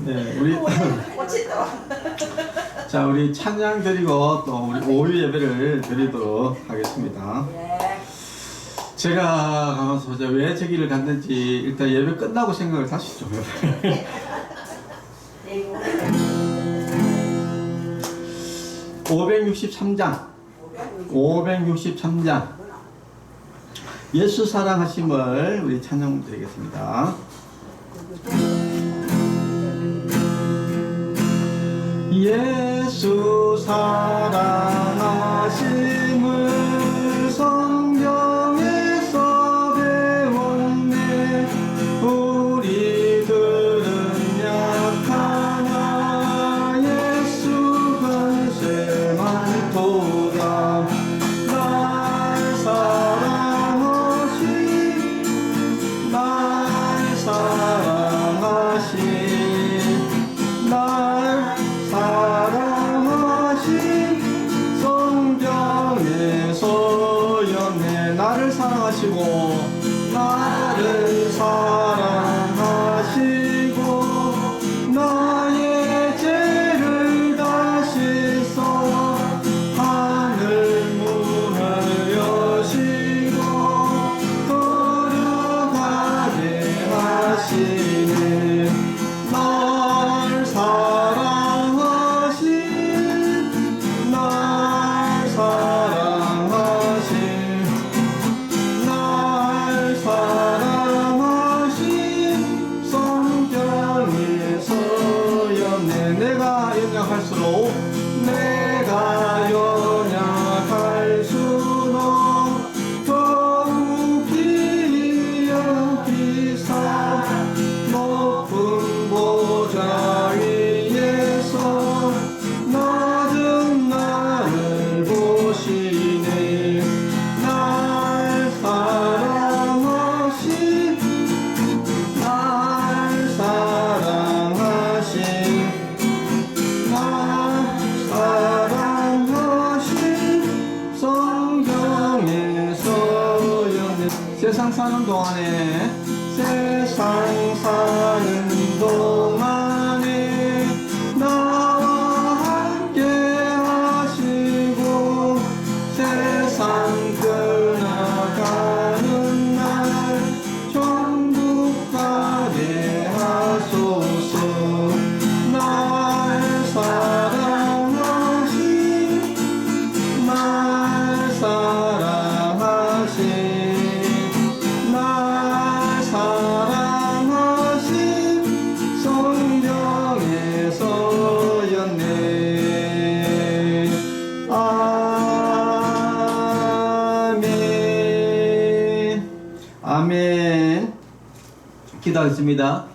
네, 우리 자, 우리 찬양 드리고 또 우리 오유 예배를 드리도록 하겠습니다. 제가 가서 왜 저기를 갔는지 일단 예배 끝나고 생각을 다시 좀 해봐요. 563장 예수 사랑하심을 우리 찬양 드리겠습니다. 예수 사랑하심을 성경에서 배웠네. 우리들은 약하나 예수 권세 많도다. 날 사랑하신 날 사랑하신 날 사랑하신 성경에서 연애 나를 사랑하시고 나를 사랑하시고 나의 죄를 다 씻어 하늘 문을 여시고 거룩하게 하시네. 날 사랑하신 날 사랑하신 날 사랑하신 성경에서 연애 내가 연약할수록 내가 연약할수록 더욱 길이 여기사 높은 보좌 위에서 낮은 나를 보시네. 날 사랑하신 날 사랑하신 날 사랑하신 성경에서 연애 세상 사는 동안에 세상 사는 동안에 나와 함께 하시고 세상 떠나가는 날 천국 가게 하소서. 날 사랑하신 날 사랑하신 날 사랑하신 성경에서 연애. 아멘. 아멘. 기도하겠습니다.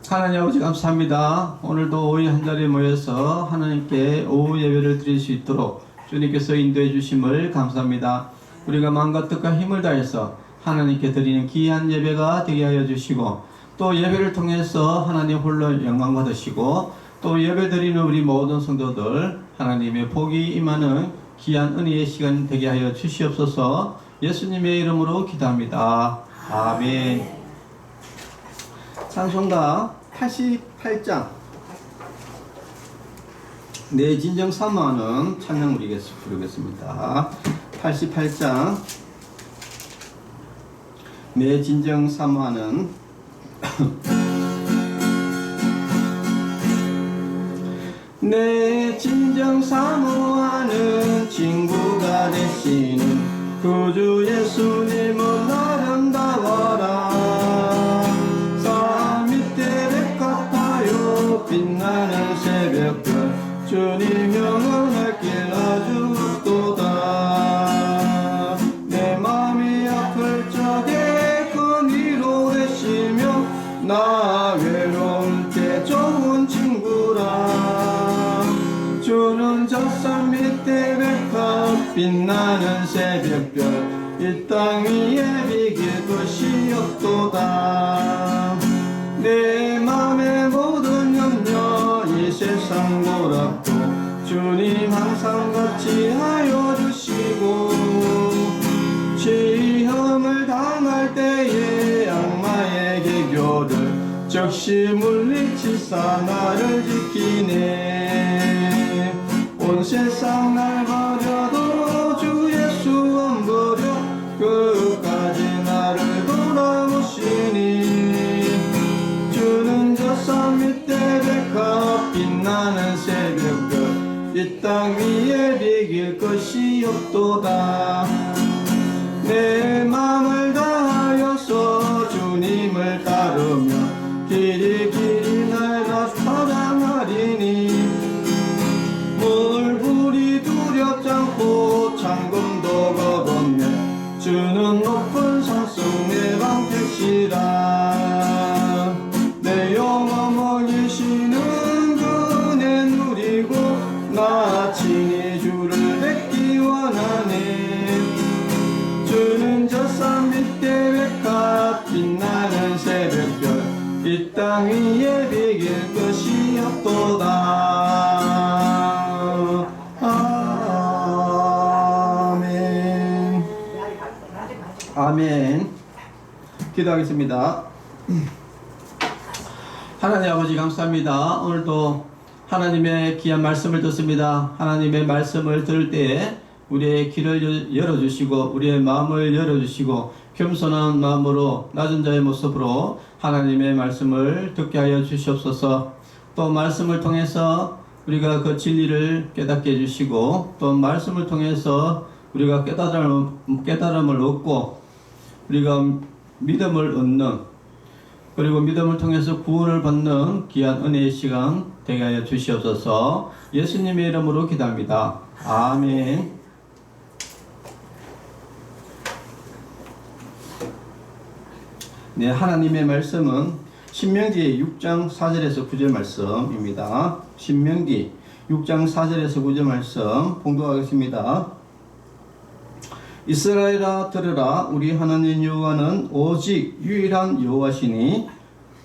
하나님 아버지 감사합니다. 오늘도 오후 한 자리에 모여서 하나님께 오후 예배를 드릴 수 있도록 주님께서 인도해 주심을 감사합니다. 우리가 마음과 뜻과 힘을 다해서 하나님께 드리는 귀한 예배가 되게 하여 주시고 또 예배를 통해서 하나님 홀로 영광 받으시고 또 예배 드리는 우리 모든 성도들 하나님의 복이 임하는 귀한 은혜의 시간 되게 하여 주시옵소서. 예수님의 이름으로 기도합니다. 아멘. 찬송가 88장 내 진정 사모하는 찬양 부르겠습니다. 88장 내 진정 사모하는 내 진정 사모하는 친구가 되시는 구주 예수님은 아름다워라. 산 밑에 백합화요 빛나는 새벽별 주님 영원할 길 아주 굵도다. 내 맘이 아플 적에 그 위로 되시며 나 외로울 때 좋은 친구라. 주는 저 산 밑에 백합 빛나는 새벽별 이 땅 위에 비길 것이 없도다. 내 맘의 모든 염려 이 세상 돌았고 주님 항상 같이 하여 주시고 시험을 당할 때에 적시 물리치사 나를 지키네. 온 세상 날 버려도 주 예수 안 버려 끝까지 나를 돌아보시니. 주는 저 산 밑에 백합 빛나는 새벽별 이 땅 위에 비길 것이 없도다. 내 맘을 다하여서 주님을 따르며 길이 길이 날가 사랑하리니. 물불이 두렵지 않고 창검도 거뒀네. 주는 높은 산속의 방택시라. 내 영혼 먹이시는 그네 누리고 나 친히 주를 뵙기 원하네. 주는 저 산 밑에 백합 빛나는 새벽별 이 땅 위에 비길 것이 없도다. 아멘. 아멘. 기도하겠습니다. 하나님 아버지 감사합니다. 오늘도 하나님의 귀한 말씀을 듣습니다. 하나님의 말씀을 들을 때에 우리의 귀를 열어주시고 우리의 마음을 열어주시고 겸손한 마음으로 낮은 자의 모습으로 하나님의 말씀을 듣게 하여 주시옵소서. 또 말씀을 통해서 우리가 그 진리를 깨닫게 해주시고 또 말씀을 통해서 우리가 깨달음을 얻고 우리가 믿음을 얻는 그리고 믿음을 통해서 구원을 받는 귀한 은혜의 시간 되게 하여 주시옵소서. 예수님의 이름으로 기도합니다. 아멘. 네, 하나님의 말씀은 신명기 6장 4절에서 9절 말씀입니다. 신명기 6장 4절에서 9절 말씀 봉독하겠습니다. 이스라엘아 들으라. 우리 하나님 여호와는 오직 유일한 여호와시니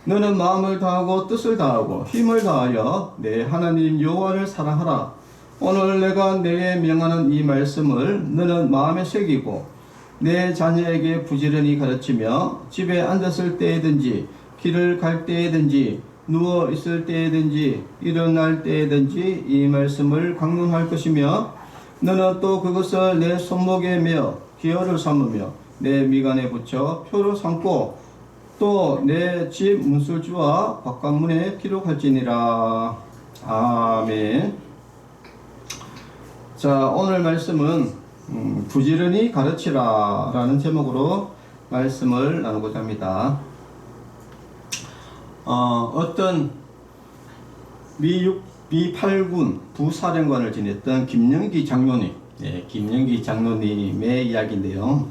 너는 마음을 다하고 뜻을 다하고 힘을 다하여 내 하나님 여호와를 사랑하라. 오늘 내가 내게 명하는 이 말씀을 너는 마음에 새기고 내 자녀에게 부지런히 가르치며 집에 앉았을 때에든지 길을 갈 때에든지 누워 있을 때에든지 일어날 때에든지 이 말씀을 강론할 것이며 너는 또 그것을 내 손목에 메어 기어를 삼으며 내 미간에 붙여 표로 삼고 또 내 집 문술주와 바깥문에 기록할지니라. 아멘. 자, 오늘 말씀은 부지런히 가르치라 라는 제목으로 말씀을 나누고자 합니다. 어떤 미 8군 부사령관을 지냈던 김영기 장로님, 김영기 장로님의 이야기인데요.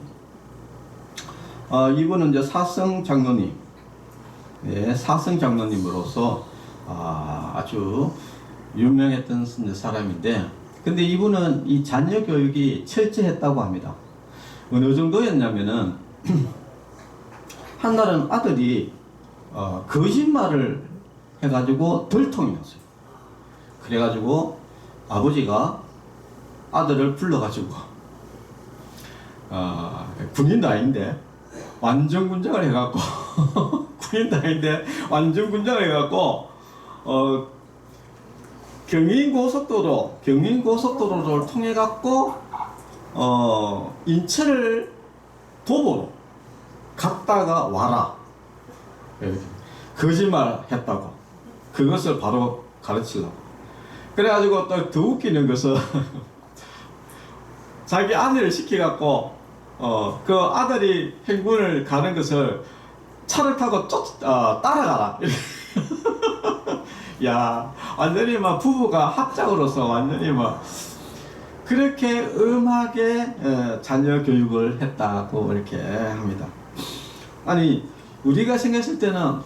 이분은 이제 사성 장로님, 사성 장로님으로서 아주 유명했던 사람인데, 근데 이분은 이 자녀 교육이 철저했다고 합니다. 어느 정도였냐면은 한날은 아들이 거짓말을 해가지고 들통이 났어요. 그래가지고 아버지가 아들을 불러가지고 군인도 아닌데 완전 군장을 해갖고 군인도 아닌데 완전 군장을 해갖고 경인고속도로를 통해갖고 인천을 도보로 갔다가 와라. 거짓말 했다고. 그것을 바로 가르치려고. 그래가지고 또 더 웃기는 것은 자기 아내를 시켜갖고 그 아들이 행군을 가는 것을 차를 타고 따라가라. 야, 완전히 막 부부가 합작으로서 완전히 막 그렇게 음하게 자녀 교육을 했다고 이렇게 합니다. 아니, 우리가 생각했을 때는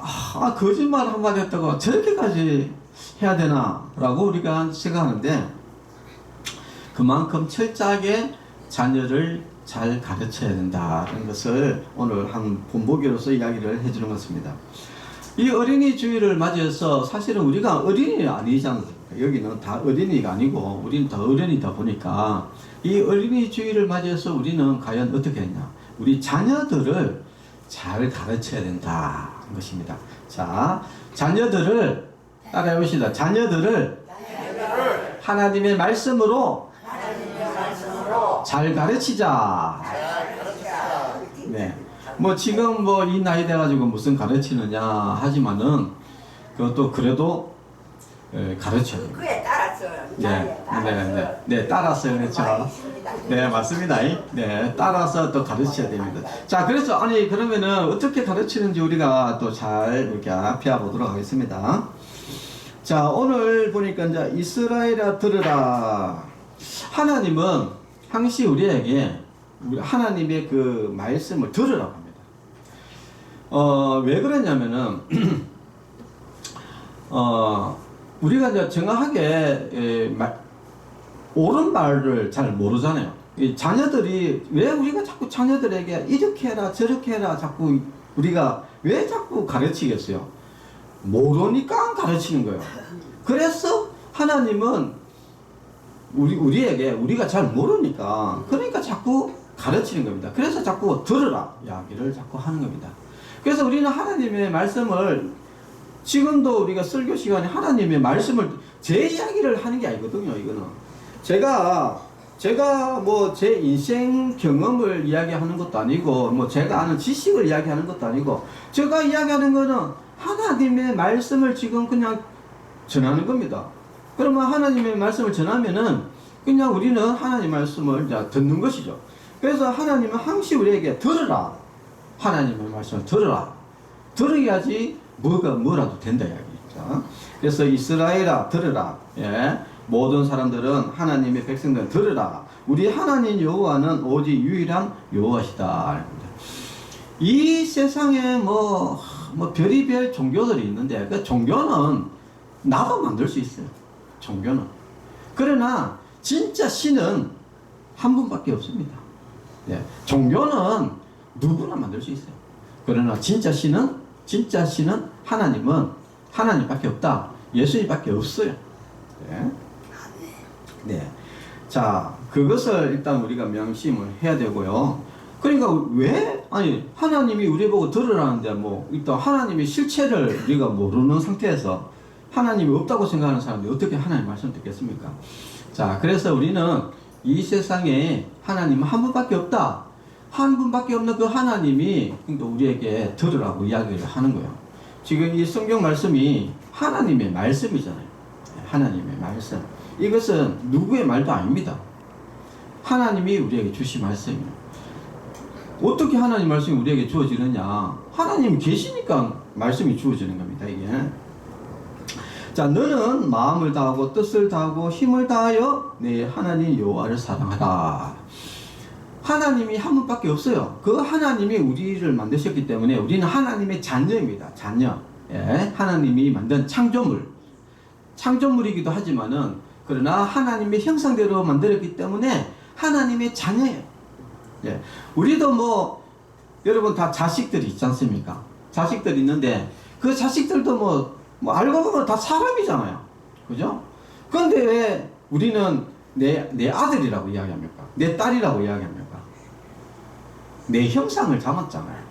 거짓말 한마디 했다고 저렇게까지 해야 되나 라고 우리가 생각하는데, 그만큼 철저하게 자녀를 잘 가르쳐야 된다는 것을 오늘 한 본보기로서 이야기를 해주는 것입니다. 이 어린이 주일을 맞이해서 사실은 우리가 어린이가 아니지 않습니까? 여기는 다 어린이가 아니고 우리는 다 어른이다 보니까 이 어린이 주일을 맞이해서 우리는 과연 어떻게 했냐? 우리 자녀들을 잘 가르쳐야 된다 는 것입니다. 자, 자녀들을 따라해 봅시다. 자녀들을 하나님의 말씀으로 잘 가르치자. 네. 뭐 지금 뭐 이 나이 돼가지고 무슨 가르치느냐 하지만은 그것도 그래도 가르쳐야 됩니다. 그에 따라서 네, 따라서 그렇죠. 네, 맞습니다. 네, 따라서 또 가르쳐야 됩니다. 자, 그래서 아니 그러면은 어떻게 가르치는지 우리가 또 잘 이렇게 배워보도록 하겠습니다. 자, 오늘 보니까 이제 이스라엘아 들으라. 하나님은 항시 우리에게 하나님의 그 말씀을 들으라고 합니다. 왜 그러냐면은 우리가 이제 정확하게 옳은 말을 잘 모르잖아요. 이 자녀들이 왜 우리가 자꾸 자녀들에게 이렇게 해라 저렇게 해라 자꾸 우리가 왜 자꾸 가르치겠어요? 모르니까 가르치는 거예요. 그래서 하나님은 우리에게 우리가 잘 모르니까 그러니까 자꾸 가르치는 겁니다. 그래서 자꾸 들으라 이야기를 자꾸 하는 겁니다. 그래서 우리는 하나님의 말씀을 지금도 우리가 설교 시간에 하나님의 말씀을 제 이야기를 하는 게 아니거든요. 이거는 제가 뭐 제 인생 경험을 이야기하는 것도 아니고 뭐 제가 아는 지식을 이야기하는 것도 아니고 제가 이야기하는 거는 하나님의 말씀을 지금 그냥 전하는 겁니다. 그러면 하나님의 말씀을 전하면은 그냥 우리는 하나님 말씀을 이제 듣는 것이죠. 그래서 하나님은 항시 우리에게 들으라. 하나님의 말씀을 들으라. 들어야지 뭐라도 된다 이야기죠. 그래서 이스라엘아 들으라. 예. 모든 사람들은 하나님의 백성들은 들으라. 우리 하나님 여호와는 오직 유일한 여호와시다. 이 세상에 뭐 별의별 종교들이 있는데 그 종교는 나도 만들 수 있어요. 종교는. 그러나 진짜 신은 한 분밖에 없습니다. 예. 종교는 누구나 만들 수 있어요. 그러나 진짜 신은 하나님은 하나님밖에 없다. 예수님밖에 없어요. 네. 네. 자, 그것을 일단 우리가 명심을 해야 되고요. 그러니까 하나님이 우리 보고 들으라는데 일단 하나님의 실체를 우리가 모르는 상태에서 하나님이 없다고 생각하는 사람들이 어떻게 하나님 말씀 듣겠습니까? 자, 그래서 우리는 이 세상에 하나님은 한 분밖에 없다. 한 분밖에 없는 그 하나님이 우리에게 들으라고 이야기를 하는 거예요. 지금 이 성경 말씀이 하나님의 말씀이잖아요. 하나님의 말씀. 이것은 누구의 말도 아닙니다. 하나님이 우리에게 주신 말씀이에요. 어떻게 하나님 말씀이 우리에게 주어지느냐? 하나님이 계시니까 말씀이 주어지는 겁니다. 이게. 자, 너는 마음을 다하고 뜻을 다하고 힘을 다하여 내 하나님 여호와를 사랑하라. 하나님이 한 분밖에 없어요. 그 하나님이 우리를 만드셨기 때문에 우리는 하나님의 자녀입니다. 자녀. 예, 하나님이 만든 창조물이기도 하지만은 그러나 하나님의 형상대로 만들었기 때문에 하나님의 자녀예요. 예, 우리도 여러분 다 자식들이 있지 않습니까? 자식들이 있는데 그 자식들도 알고 보면 다 사람이잖아요. 그죠? 그런데 왜 우리는 내 아들이라고 이야기합니까? 내 딸이라고 이야기합니까? 내 형상을 담았잖아요.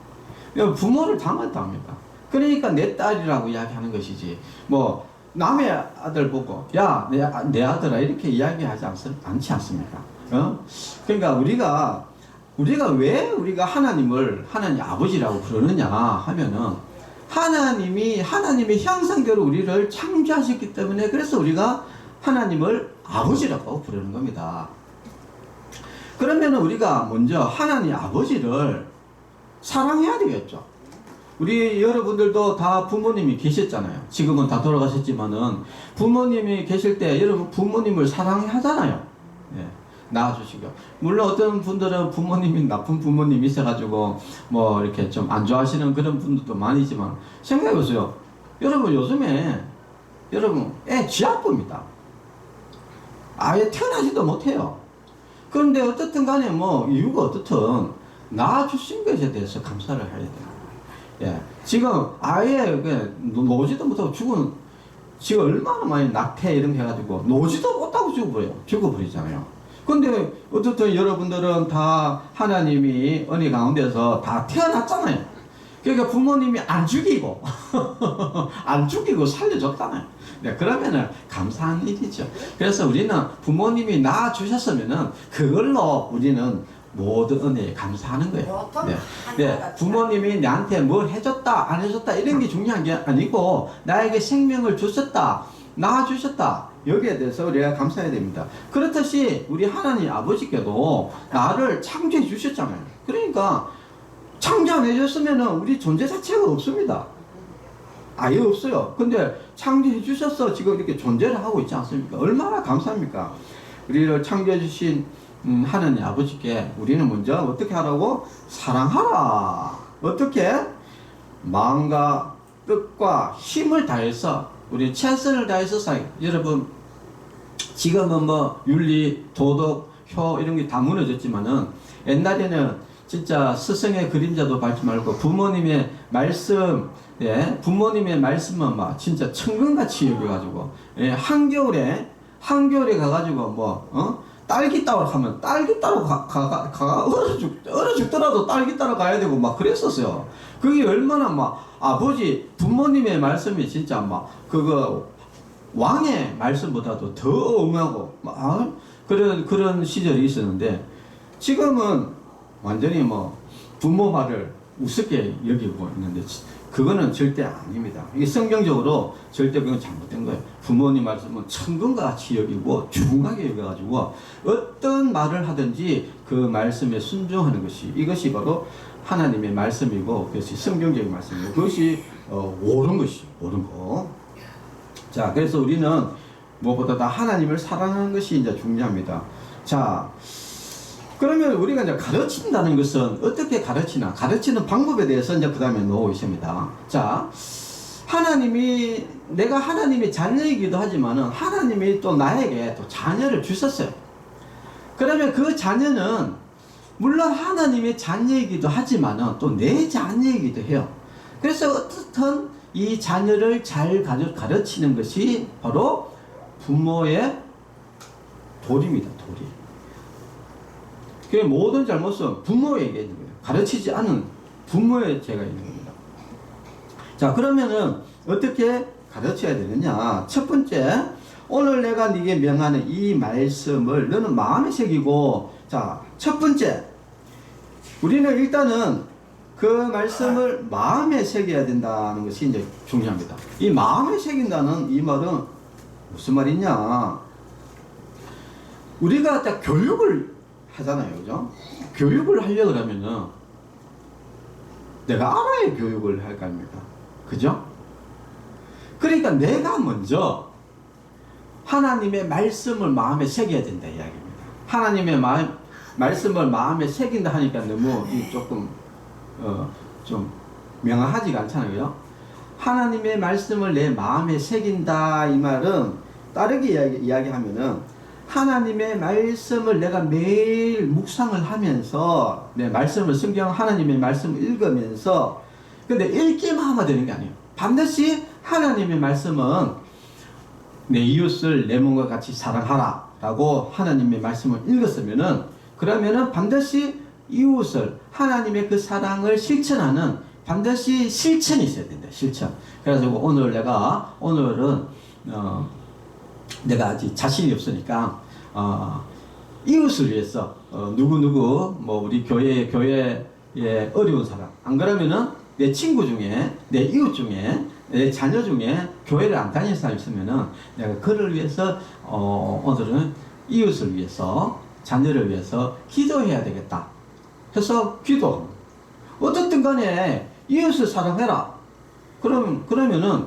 부모를 닮았답니까? 그러니까 내 딸이라고 이야기하는 것이지. 남의 아들 보고 야, 내 아들아 이렇게 이야기하지 않지 않습니까? 그러니까 우리가 왜 우리가 하나님을 하나님 아버지라고 부르느냐 하면은 하나님이 하나님의 형상대로 우리를 창조하셨기 때문에 그래서 우리가 하나님을 아버지라고 부르는 겁니다. 그러면 우리가 먼저 하나님 아버지를 사랑해야 되겠죠. 우리 여러분들도 다 부모님이 계셨잖아요. 지금은 다 돌아가셨지만은 부모님이 계실 때 여러분 부모님을 사랑하잖아요. 예, 낳아주시고. 물론 어떤 분들은 부모님이 나쁜 부모님이 있어가지고 이렇게 좀 안 좋아하시는 그런 분들도 많이지만 생각해보세요. 여러분 요즘에 애 쥐아쁩니다. 아예 태어나지도 못해요. 그런데 어떻든 간에 이유가 어떻든 낳아주신 것에 대해서 감사를 해야 돼요. 예. 지금 아예 노지도 못하고 지금 얼마나 많이 낙태 이런 거 해가지고 노지도 못하고 죽어버리잖아요. 근데 어떻든 여러분들은 다 하나님이 은혜 가운데서 다 태어났잖아요. 그러니까 부모님이 안 죽이고 안 죽이고 살려줬다는. 네, 그러면은 감사한 일이죠. 그래서 우리는 부모님이 낳아 주셨으면은 그걸로 우리는 모든 은혜에 감사하는 거예요. 네. 네, 부모님이 나한테 뭘 해줬다 안 해줬다 이런 게 중요한 게 아니고 나에게 생명을 주셨다 낳아 주셨다 여기에 대해서 우리가 감사해야 됩니다. 그렇듯이 우리 하나님 아버지께도 나를 창조해 주셨잖아요. 그러니까 창조 안 해줬으면은 우리 존재 자체가 없습니다. 아예 없어요. 근데 창조해 주셔서 지금 이렇게 존재를 하고 있지 않습니까? 얼마나 감사합니까? 우리를 창조해 주신 하나님 아버지께 우리는 먼저 어떻게 하라고? 사랑하라. 어떻게? 마음과 뜻과 힘을 다해서 우리 최선을 다해서 여러분 지금은 뭐 윤리, 도덕, 효 이런 게 다 무너졌지만은 옛날에는 진짜 스승의 그림자도 밟지 말고 부모님의 말씀, 예, 부모님의 말씀은 막 진짜 천금같이 여겨가지고, 예, 한겨울에 가가지고 뭐 딸기 따러 가면 딸기 따러 가 얼어 죽더라도 딸기 따러 가야 되고 막 그랬었어요. 그게 얼마나 막 아버지 부모님의 말씀이 진짜 막 그거 왕의 말씀보다도 더 엄하고 막 그런 시절이 있었는데 지금은 완전히 뭐 부모 말을 우습게 여기고 있는데 그거는 절대 아닙니다. 이게 성경적으로 절대 그건 잘못된 거예요. 부모님 말씀은 천금과 같이 여기고 중하게 여겨가지고 어떤 말을 하든지 그 말씀에 순종하는 것이 이것이 바로 하나님의 말씀이고 그것이 성경적인 말씀이고 그것이 옳은 것이 옳은 거. 자, 그래서 우리는 무엇보다 다 하나님을 사랑하는 것이 이제 중요합니다. 자, 그러면 우리가 이제 가르친다는 것은 어떻게 가르치나? 가르치는 방법에 대해서 이제 그 다음에 놓고 있습니다. 자, 내가 하나님의 자녀이기도 하지만은 하나님이 또 나에게 또 자녀를 주셨어요. 그러면 그 자녀는 물론 하나님의 자녀이기도 하지만은 또 내 자녀이기도 해요. 그래서 어떻든 이 자녀를 잘 가르치는 것이 바로 부모의 도리입니다. 도리. 그 모든 잘못은 부모에게 있는 거예요. 가르치지 않은 부모의 죄가 있는 겁니다. 자, 그러면은 어떻게 가르쳐야 되느냐? 첫 번째, 오늘 내가 네게 명하는 이 말씀을 너는 마음에 새기고, 자, 첫 번째, 우리는 일단은 그 말씀을 마음에 새겨야 된다는 것이 이제 중요합니다. 이 마음에 새긴다는 이 말은 무슨 말이냐? 우리가 딱 교육을 하잖아요, 그죠? 교육을 하려고 그러면은 내가 알아야 교육을 할 거 아닙니까? 그죠? 그러니까 내가 먼저 하나님의 말씀을 마음에 새겨야 된다 이야기입니다. 하나님의 말씀을 마음에 새긴다 하니까 너무 조금 좀 명확하지가 않잖아요. 하나님의 말씀을 내 마음에 새긴다 이 말은 다르게 이야기하면은 하나님의 말씀을 내가 매일 묵상을 하면서 내 말씀을 성경 하나님의 말씀을 읽으면서 근데 읽기만 하면 되는 게 아니에요. 반드시 하나님의 말씀은 내 이웃을 내 몸과 같이 사랑하라 라고 하나님의 말씀을 읽었으면은 그러면은 반드시 이웃을 하나님의 그 사랑을 실천하는 반드시 실천이 있어야 된다. 실천. 그래가지고 오늘은 내가 아직 자신이 없으니까 이웃을 위해서 누구누구 뭐 우리 교회에 어려운 사람 안 그러면은 내 친구 중에 내 이웃 중에 내 자녀 중에 교회를 안 다니는 사람이 있으면은 내가 그를 위해서 오늘은 이웃을 위해서 자녀를 위해서 기도해야 되겠다 해서 기도 어떻든 간에 이웃을 사랑해라 그러면은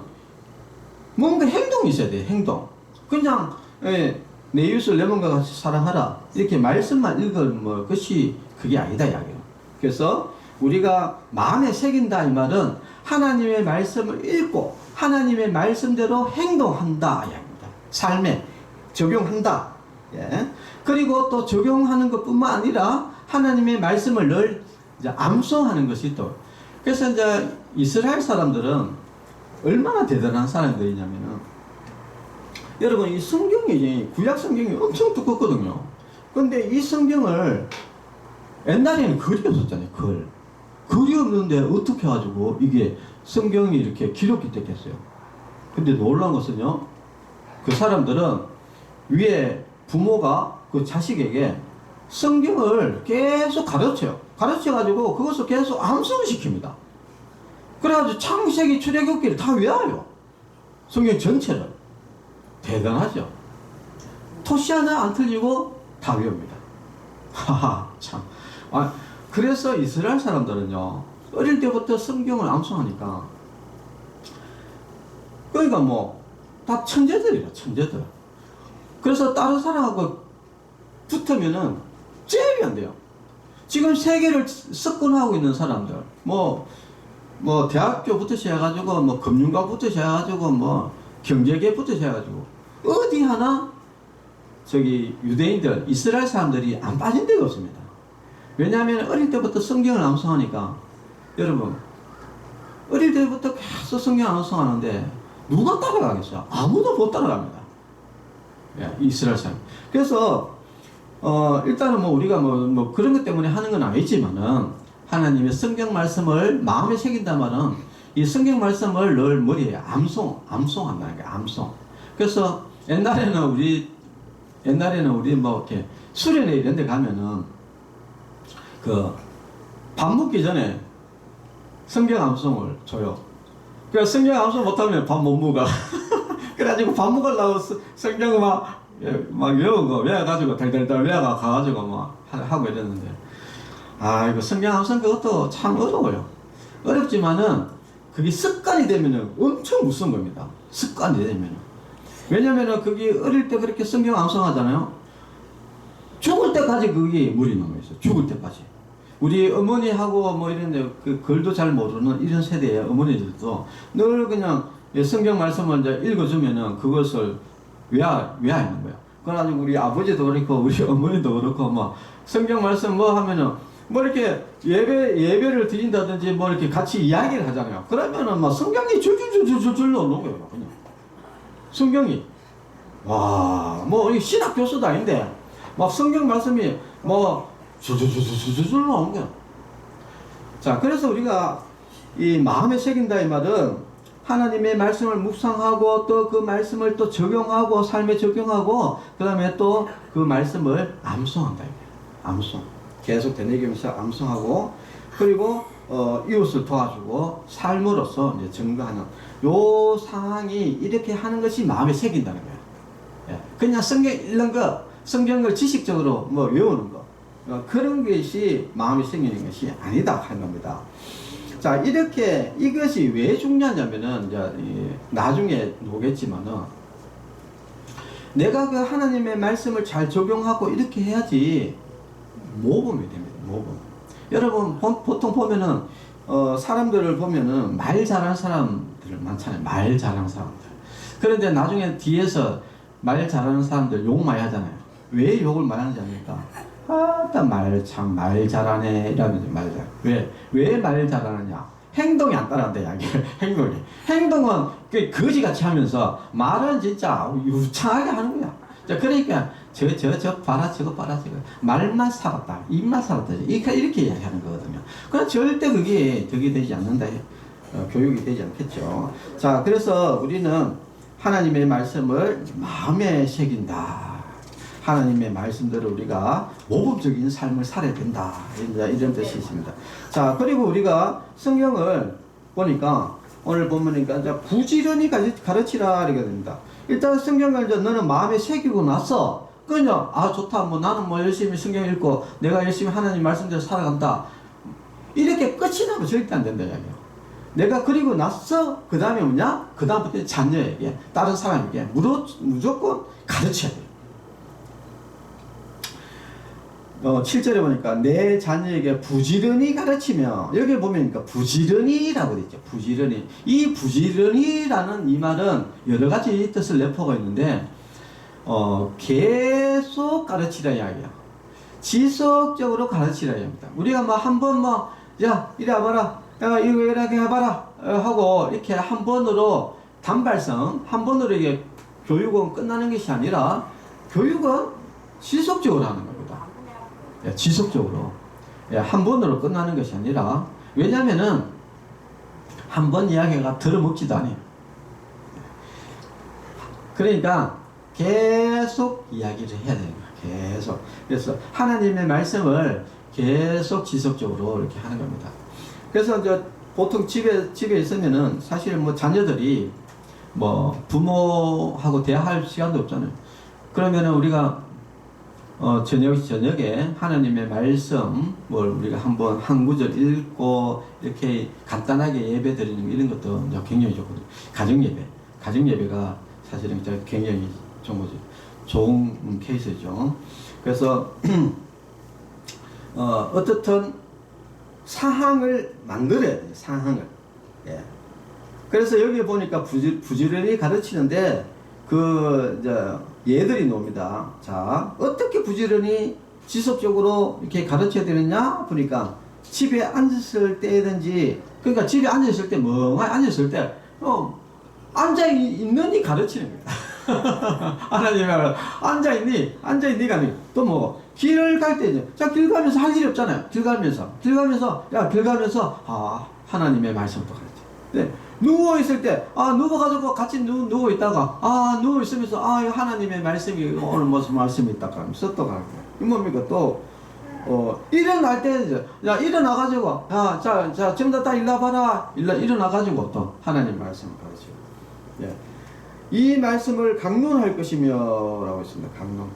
뭔가 행동이 있어야 돼. 행동. 그냥 내 이웃을 내 몸과 같이 사랑하라 이렇게 말씀만 읽으면 것이 그게 아니다 이야기예요. 그래서 우리가 마음에 새긴다 이 말은 하나님의 말씀을 읽고 하나님의 말씀대로 행동한다 이야기입니다. 삶에 적용한다. 예. 그리고 또 적용하는 것뿐만 아니라 하나님의 말씀을 늘 이제 암송하는 것이 또 그래서 이제 이스라엘 사람들은 얼마나 대단한 사람들이냐면은 여러분 이 성경이 구약 성경이 엄청 두껍거든요. 근데 이 성경을 옛날에는 글이었었잖아요. 글. 글이 없는데 어떻게 해가지고 이게 성경이 이렇게 기록이 됐겠어요. 근데 놀라운 것은요, 그 사람들은 위에 부모가 그 자식에게 성경을 계속 가르쳐요. 가르쳐가지고 그것을 계속 암송을 시킵니다. 그래가지고 창세기 출애굽기를 다 외워요. 성경 전체를. 대단하죠. 토시 하나 안 틀리고 다 외웁니다. 하하, 참. 그래서 이스라엘 사람들은요, 어릴 때부터 성경을 암송하니까, 그러니까 뭐, 다 천재들이라, 천재들. 그래서 다른 사람하고 붙으면은 제압이 안 돼요. 지금 세계를 석권하고 있는 사람들, 뭐 대학교부터 시작해가지고, 뭐, 금융가부터 시작해가지고, 뭐, 경제계부터 시작해가지고, 어디 하나, 유대인들, 이스라엘 사람들이 안 빠진 데가 없습니다. 왜냐하면 어릴 때부터 성경을 암송하니까, 여러분, 어릴 때부터 계속 성경을 암송하는데, 누가 따라가겠어요? 아무도 못 따라갑니다. 예, 이스라엘 사람. 그래서, 일단은 뭐 우리가 뭐 그런 것 때문에 하는 건 아니지만은, 하나님의 성경 말씀을 마음에 새긴다면은, 이 성경 말씀을 늘 머리에 암송한다는 거예요, 암송. 그래서 옛날에는 우리 뭐 이렇게 수련회 이런 데 가면은, 밥 먹기 전에 성경 암송을 줘요. 그래서 성경 암송 못하면 밥 못 먹어. 그래가지고 밥 먹으려고 성경을 막 외운 거 외워가지고 달달달 외워가 가가지고 막 하고 이랬는데, 이거 성경 암송 그것도 참 어려워요. 어렵지만은 그게 습관이 되면은 엄청 무서운 겁니다. 습관이 되면은. 왜냐면은 그게 어릴 때 그렇게 성경 암송하잖아요. 죽을 때까지 그게 물이 남아있어요. 죽을 때까지. 우리 어머니하고 뭐 이런데 그 글도 잘 모르는 이런 세대의 어머니들도 늘 그냥 성경 말씀을 이제 읽어주면은 그것을 외워 있는 거예요. 그래가지고 우리 아버지도 그렇고 우리 어머니도 그렇고 뭐 성경 말씀 뭐 하면은 뭐 이렇게 예배를 드린다든지 뭐 이렇게 같이 이야기를 하잖아요. 그러면은 막 성경이 줄줄줄줄줄 나오는 거예요. 그냥 성경이 뭐 이 신학 교수도 아닌데 막 성경 말씀이 뭐 줄줄줄줄줄 나오는 거예요. 자, 그래서 우리가 이 마음에 새긴다 이 말은 하나님의 말씀을 묵상하고 또 그 말씀을 또 적용하고 삶에 적용하고 그 다음에 또 그 말씀을 암송한다. 암송. 계속 되뇌기면서 암송하고 그리고 이웃을 도와주고 삶으로서 이제 증거하는 요 상황이 이렇게 하는 것이 마음에 새긴다는 거예요. 예. 그냥 성경 읽는 거, 성경을 지식적으로 뭐 외우는 거 그런 것이 마음에 새기는 것이 아니다 하는 겁니다. 자, 이렇게 이것이 왜 중요하냐면은 이제 나중에 오겠지만은 내가 그 하나님의 말씀을 잘 적용하고 이렇게 해야지 모범이 됩니다. 모범. 여러분 보통 보면은 사람들을 보면은 말 잘하는 사람들 많잖아요. 말 잘하는 사람들. 그런데 나중에 뒤에서 말 잘하는 사람들 욕 많이 하잖아요. 왜 욕을 많이 하는지 압니까? 말 잘하네 이러면서 말 잘. 왜 말 잘하느냐? 행동이 안 따라간다 이야기. 행동은 그 거지같이 하면서 말은 진짜 유창하게 하는 거야. 자, 그러니까 저 봐라 저거 봐라 저거 말만 살았다 입만 살았다 이렇게 이야기하는 거거든요. 그러나 절대 그게 되지 않는다. 교육이 되지 않겠죠. 자, 그래서 우리는 하나님의 말씀을 마음에 새긴다. 하나님의 말씀대로 우리가 모범적인 삶을 살아야 된다. 이런 뜻이 있습니다. 자, 그리고 우리가 성경을 보니까 오늘 본문이니까 이제 부지런히 가르치라 이렇게 됩니다. 일단 성경을 이제 너는 마음에 새기고 나서 그냥 좋다 뭐 나는 뭐 열심히 성경 읽고 내가 열심히 하나님 말씀대로 살아간다 이렇게 끝이 나면 절대 안 된다 이야기예요. 내가 그리고 나서 그 다음에 뭐냐? 그 다음부터 자녀에게 다른 사람에게 무조건 가르쳐야 돼요. 7절에 보니까 내 자녀에게 부지런히 가르치며 여기 보면 부지런히라고 되어 있죠. 부지런히. 이 부지런히라는 이 말은 여러 가지 뜻을 내포가 있는데 계속 가르치라 이야기야. 지속적으로 가르치라 이야기입니다. 우리가 뭐 한번 야 이리 와봐라 이거 이렇게 해봐라 하고 이렇게 한 번으로 단발성 한 번으로 이게 교육은 끝나는 것이 아니라 교육은 지속적으로 하는 겁니다. 지속적으로 한 번으로 끝나는 것이 아니라 왜냐면은 한 번 이야기가 들어먹지도 않아요. 그러니까 계속 이야기를 해야 되는 거예요. 계속. 그래서 하나님의 말씀을 계속 지속적으로 이렇게 하는 겁니다. 그래서 이제 보통 집에 있으면은 사실 뭐 자녀들이 뭐 부모하고 대화할 시간도 없잖아요. 그러면은 우리가 저녁에 하나님의 말씀 뭘 우리가 한번 한 구절 읽고 이렇게 간단하게 예배 드리는 이런 것도 이제 굉장히 좋거든요. 가정예배가 사실은 굉장히 좋은 케이스죠. 그래서 어떻든 상황을 만들어야 돼요. 상황을. 예. 그래서 여기 보니까 부지런히 가르치는데 예들이 나옵니다. 자, 어떻게 부지런히 지속적으로 이렇게 가르쳐야 되느냐 보니까 집에 앉았을 때든지, 그러니까 집에 앉았을 때 멍하니 앉았을 때 앉아있느니 가르치는 거야. 하나님이 앉아있니가 아니고 또 뭐 길을 갈 때 자, 길 가면서 할 일이 없잖아요. 길 가면서 하나님의 말씀을 또 가르쳐. 네. 누워있을 때, 누워가지고 같이 누워있다가, 누워있으면서, 하나님의 말씀이, 오늘 무슨 말씀이 있다 하면서 또 가르쳐요. 이 뭡니까? 또, 일어날 때, 야, 일어나가지고, 자, 지금 다 일어나봐라. 일어나가지고 또 하나님 말씀을 가르쳐요. 예. 이 말씀을 강론할 것이며, 라고 했습니다. 강론.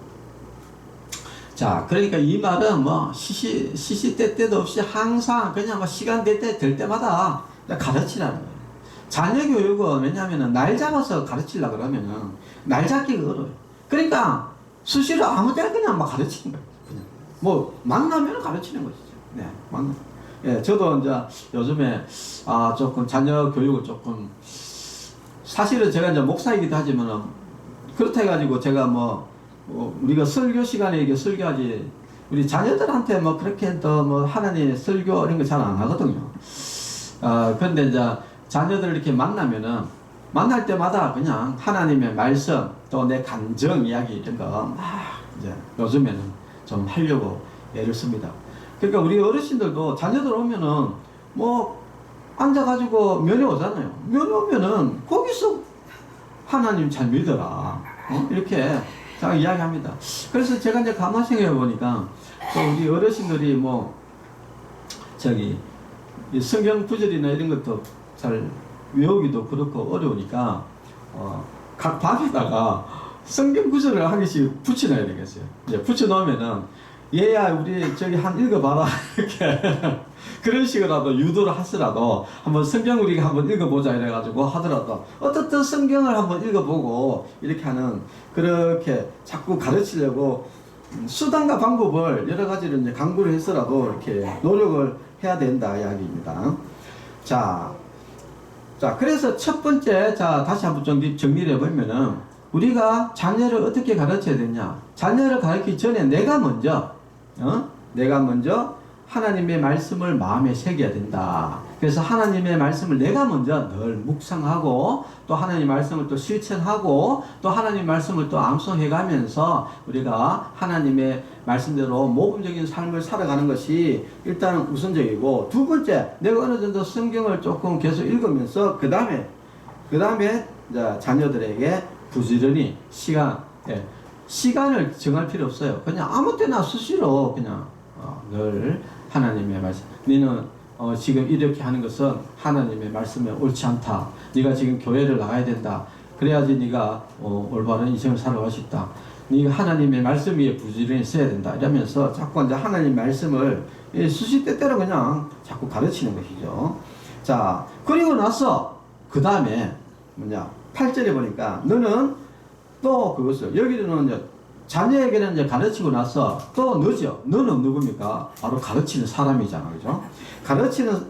자, 그러니까 이 말은 뭐, 시시때때도 없이 항상 그냥 뭐 시간 될 때마다 가르치라는 거예요. 자녀 교육은 왜냐하면 날 잡아서 가르치려고 그러면은 날 잡기가 어려워요. 그러니까 수시로 아무 때나 그냥 막 가르치는 거예요. 그냥 뭐 만나면 가르치는 것이죠. 네, 예, 저도 이제 요즘에 조금 자녀 교육을 조금, 사실은 제가 이제 목사이기도 하지만은 그렇다 해가지고 제가 우리가 설교 시간에 이게 설교하지, 우리 자녀들한테 뭐 그렇게 또 뭐 하나님의 설교 이런 거 잘 안 하거든요. 그런데 이제 자녀들 이렇게 만날 때마다 그냥 하나님의 말씀, 또 내 감정 이야기 이런 거 이제 요즘에는 좀 하려고 애를 씁니다. 그러니까 우리 어르신들도 자녀들 오면은 뭐 앉아가지고 면회 오잖아요. 면회 오면은 거기서 하나님 잘 믿어라. 이렇게 자 이야기합니다. 그래서 제가 이제 가만 생각해 보니까 또 우리 어르신들이 이 성경 구절이나 이런 것도 잘 외우기도 그렇고 어려우니까 각 방에다가 성경 구절을 한 개씩 붙여놔야 되겠어요. 이제 붙여놓으면은 얘야 우리 저기 한 읽어봐라 이렇게 그런 식으로라도 유도를 하더라도 한번 성경 우리가 한번 읽어보자 이래가지고 하더라도 어떻든 성경을 한번 읽어보고 이렇게 하는, 그렇게 자꾸 가르치려고 수단과 방법을 여러 가지를 이제 강구를 해서라도 이렇게 노력을 해야 된다 이야기입니다. 자, 그래서 첫 번째, 다시 한번 정리를 해보면은, 우리가 자녀를 어떻게 가르쳐야 되냐. 자녀를 가르치기 전에 내가 먼저 하나님의 말씀을 마음에 새겨야 된다. 그래서 하나님의 말씀을 내가 먼저 늘 묵상하고, 또 하나님의 말씀을 또 실천하고, 또 하나님의 말씀을 또 암송해 가면서 우리가 하나님의 말씀대로 모범적인 삶을 살아가는 것이 일단 우선적이고, 두 번째, 내가 어느 정도 성경을 조금 계속 읽으면서 그 다음에 자녀들에게 부지런히 시간을 정할 필요 없어요. 그냥 아무 때나 수시로 그냥 늘 하나님의 말씀, 너는 지금 이렇게 하는 것은 하나님의 말씀에 옳지 않다. 네가 지금 교회를 나가야 된다. 그래야지 네가 올바른 인생을 살아갈 수 있다. 네가 하나님의 말씀 위에 부지런히 써야 된다. 이러면서 자꾸 이제 하나님 말씀을 수시때때로 그냥 자꾸 가르치는 것이죠. 자, 그리고 나서 그 다음에 8절에 보니까 너는 또 그것을, 여기는 이제 자녀에게는 이제 가르치고 나서 또 너죠. 너는 누굽니까? 바로 가르치는 사람이잖아. 그죠? 가르치는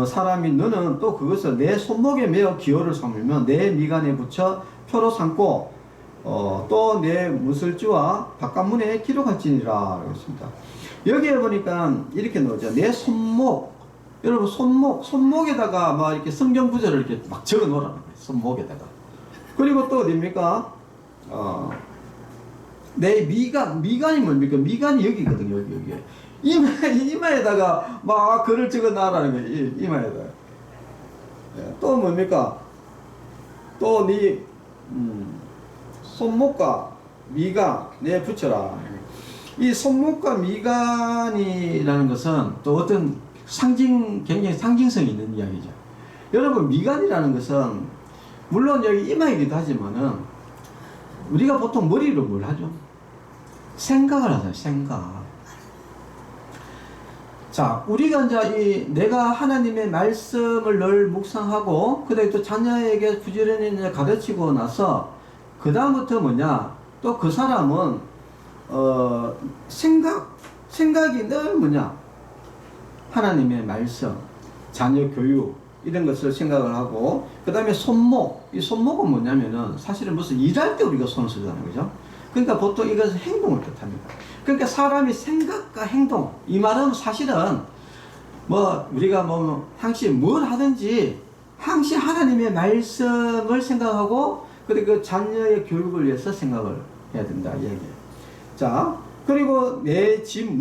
사람이 너는 또 그것을 내 손목에 매어 기호를 삼으면 내 미간에 붙여 표로 삼고 또 내 문설주와 바깥문에 기록할지니라. 그랬습니다. 여기에 보니까 이렇게 나오죠. 내 손목. 여러분 손목에다가 막 이렇게 성경 구절을 이렇게 막 적어 놓으라는 거예요. 손목에다가. 그리고 또 어딥니까? 내 미간이 뭡니까? 미간이 여기거든요. 여기. 이마에다가 막 글을 적어 놔라는 거예요. 이마에다가. 또 뭡니까? 또 네 손목과 미간 내 붙여라. 이 손목과 미간이라는 것은 또 어떤 굉장히 상징성이 있는 이야기죠. 여러분, 미간이라는 것은 물론 여기 이마이기도 하지만은 우리가 보통 머리로 뭘 하죠? 생각을 하잖아요. 생각. 자, 우리가 이제 내가 하나님의 말씀을 늘 묵상하고 그다음에 또 자녀에게 부지런히 가르치고 나서 그 다음부터 뭐냐? 또 그 사람은 생각이 늘 뭐냐? 하나님의 말씀, 자녀 교육 이런 것을 생각을 하고 그 다음에 손목, 이 손목은 뭐냐면은 사실은 무슨 일할 때 우리가 손을 쓰잖아요, 그죠? 그러니까 보통 이것은 행동을 뜻합니다. 그러니까 사람이 생각과 행동, 이 말은 사실은 뭐 우리가 뭐 항상 뭘 하든지 항상 하나님의 말씀을 생각하고 그리고 그 자녀의 교육을 위해서 생각을 해야 된다 이 얘기예요. 자, 그리고 내 집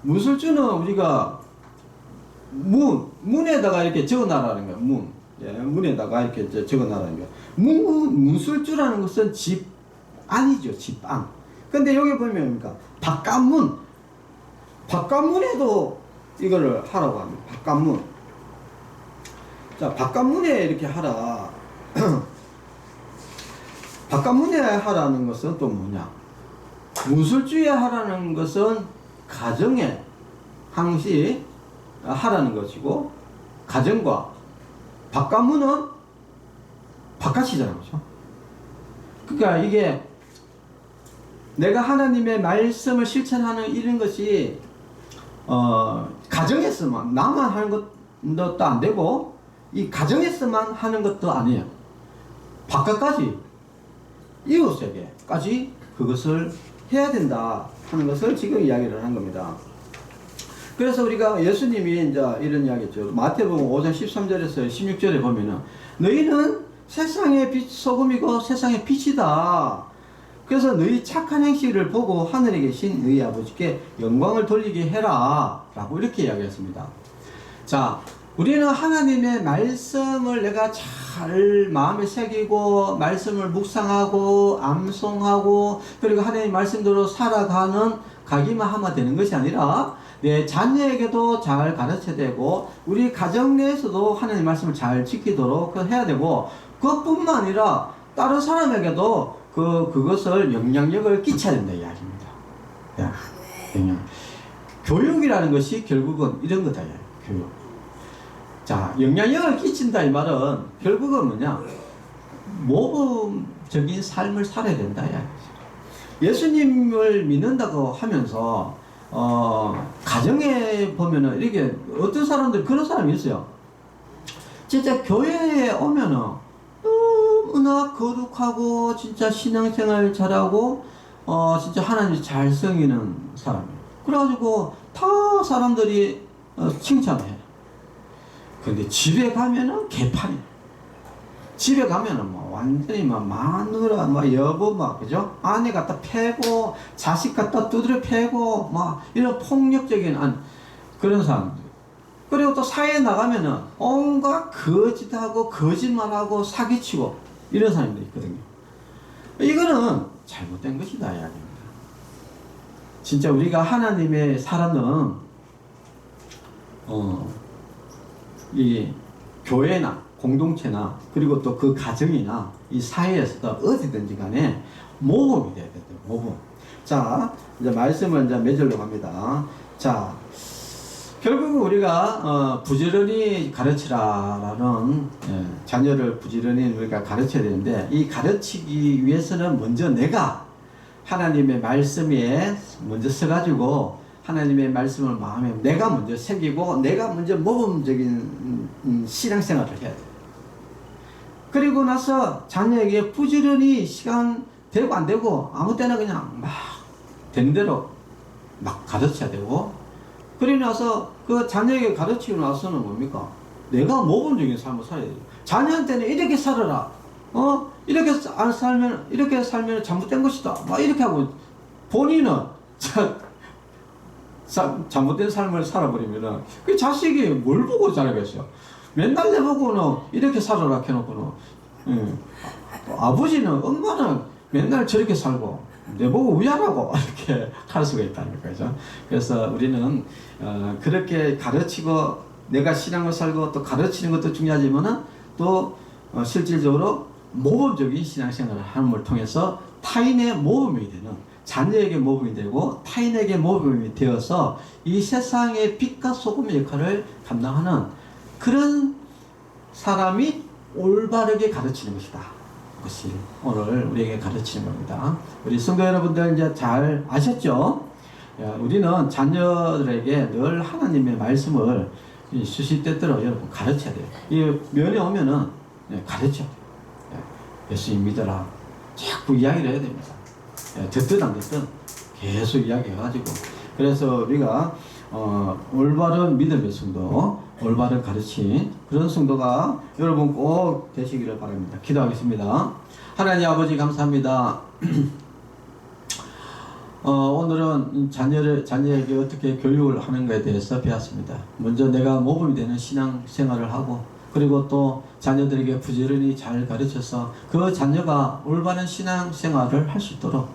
문술주는 우리가 문에다가 이렇게 적어놔라는 거예요. 문에다가 이렇게 적어놔라는 거예요. 문술주라는 것은 집 안이죠. 집 안. 근데 여기 보면 뭡니까? 바깥문에도 이거를 하라고 합니다. 바깥문. 자, 바깥문에 이렇게 하라. 바깥문에 하라는 것은 또 뭐냐? 문술주에 하라는 것은 가정에 항시 하라는 것이고, 가정과 바깥문은 바깥이잖아요. 그렇죠? 그러니까 이게 내가 하나님의 말씀을 실천하는 이런 것이 가정에서만 나만 하는 것도 안 되고 이 가정에서만 하는 것도 아니에요. 바깥까지 이웃에게까지 그것을 해야 된다 하는 것을 지금 이야기를 한 겁니다. 그래서 우리가 예수님이 이제 이런 이야기 했죠. 마태복음 5장 13절에서 16절에 보면은 너희는 세상의 빛 소금이고 세상의 빛이다. 그래서 너희 착한 행실을 보고 하늘에 계신 너희 아버지께 영광을 돌리게 해라 라고 이렇게 이야기했습니다. 자, 우리는 하나님의 말씀을 내가 잘 마음에 새기고 말씀을 묵상하고 암송하고 그리고 하나님의 말씀대로 가기만 하면 되는 것이 아니라 내 자녀에게도 잘 가르쳐야 되고 우리 가정 내에서도 하나님의 말씀을 잘 지키도록 해야 되고 그것뿐만 아니라 다른 사람에게도 그것을 영향력을 끼쳐야 된다 이야기입니다. 영향. 교육이라는 것이 결국은 이런 거다. 교육. 자, 영향력을 끼친다 이 말은 결국은 뭐냐? 모범적인 삶을 살아야 된다 이야기죠. 예수님을 믿는다고 하면서 가정에 보면은 이렇게 어떤 사람들 그런 사람이 있어요. 진짜 교회에 오면은 너무나 거룩하고 진짜 신앙생활 잘하고 진짜 하나님 잘 섬기는 사람이에요. 그래가지고 다 사람들이 칭찬해. 근데 집에 가면은 개판이에요. 집에 가면은 뭐 완전히 막 마누라, 막 여보, 막 그죠? 아내 갖다 패고 자식 갖다 두드려 패고 막 이런 폭력적인 그런 사람들. 그리고 또 사회에 나가면은 온갖 거짓하고 거짓말하고 사기치고 이런 사람들이 있거든요. 이거는 잘못된 것이다 이야기입니다. 진짜 우리가 하나님의 사람은 이 교회나 공동체나 그리고 또 그 가정이나 이 사회에서도 어디든지 간에 모범이 돼야 돼요. 모범. 자, 이제 말씀을 이제 맺으려고 합니다. 자, 결국은 우리가 부지런히 가르치라라는 자녀를 부지런히 우리가 가르쳐야 되는데 이 가르치기 위해서는 먼저 내가 하나님의 말씀에 먼저 서가지고 하나님의 말씀을 마음에 내가 먼저 새기고 내가 먼저 모범적인 신앙생활을 해야 돼요. 그리고 나서 자녀에게 부지런히 시간 되고 안 되고 아무 때나 그냥 막 되는 대로 막 가르쳐야 되고 그리고 나서 그 자녀에게 가르치고 나서는 뭡니까? 내가 모범적인 삶을 살아야 돼요. 자녀한테는 이렇게 살아라. 이렇게 살면 잘못된 것이다. 막 이렇게 하고 본인은 잘못된 삶을 살아버리면은 그 자식이 뭘 보고 자라겠어요. 맨날 내보고는 이렇게 살아라 해놓고는 아버지는 엄마는 맨날 저렇게 살고 내보고 위하라고 이렇게 할 수가 있다는 거죠. 그래서 우리는 그렇게 가르치고 내가 신앙을 살고 또 가르치는 것도 중요하지만은 또 실질적으로 모범적인 신앙생활을 함을 통해서 타인의 모범이 되는, 자녀에게 모범이 되고 타인에게 모범이 되어서 이 세상의 빛과 소금의 역할을 감당하는 그런 사람이 올바르게 가르치는 것이다. 그것이 오늘 우리에게 가르치는 겁니다. 우리 성도 여러분들 이제 잘 아셨죠? 우리는 자녀들에게 늘 하나님의 말씀을 수시때때로 여러분 가르쳐야 돼요. 이 면회 오면은 가르쳐야 돼요. 예수님 믿어라. 자꾸 이야기를 해야 됩니다. 듣든 안 듣든 계속 이야기해가지고. 그래서 우리가 올바른 믿음의 성도, 올바른 가르침, 그런 성도가 여러분 꼭 되시기를 바랍니다. 기도하겠습니다. 하나님 아버지 감사합니다. 오늘은 자녀에게 어떻게 교육을 하는가에 대해서 배웠습니다. 먼저 내가 모범이 되는 신앙 생활을 하고, 그리고 또 자녀들에게 부지런히 잘 가르쳐서 그 자녀가 올바른 신앙 생활을 할 수 있도록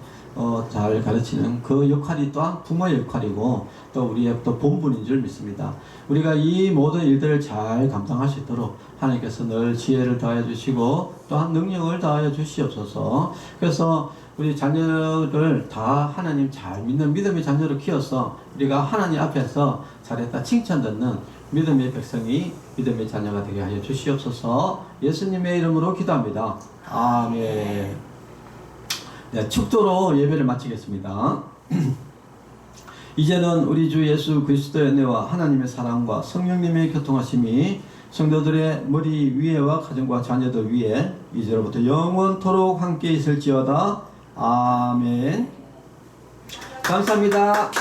잘 가르치는 그 역할이 또한 부모의 역할이고 또 우리의 또 본분인 줄 믿습니다. 우리가 이 모든 일들을 잘 감당할 수 있도록 하나님께서 늘 지혜를 더하여 주시고 또한 능력을 더하여 주시옵소서. 그래서 우리 자녀를 다 하나님 잘 믿는 믿음의 자녀로 키워서 우리가 하나님 앞에서 잘했다 칭찬 듣는 믿음의 백성이 믿음의 자녀가 되게 하여 주시옵소서. 예수님의 이름으로 기도합니다. 아멘. 네, 축도로 예배를 마치겠습니다. 이제는 우리 주 예수 그리스도의 은혜와 하나님의 사랑과 성령님의 교통하심이 성도들의 머리 위에와 가정과 자녀들 위에 이제로부터 영원토록 함께 있을지어다. 아멘. 감사합니다.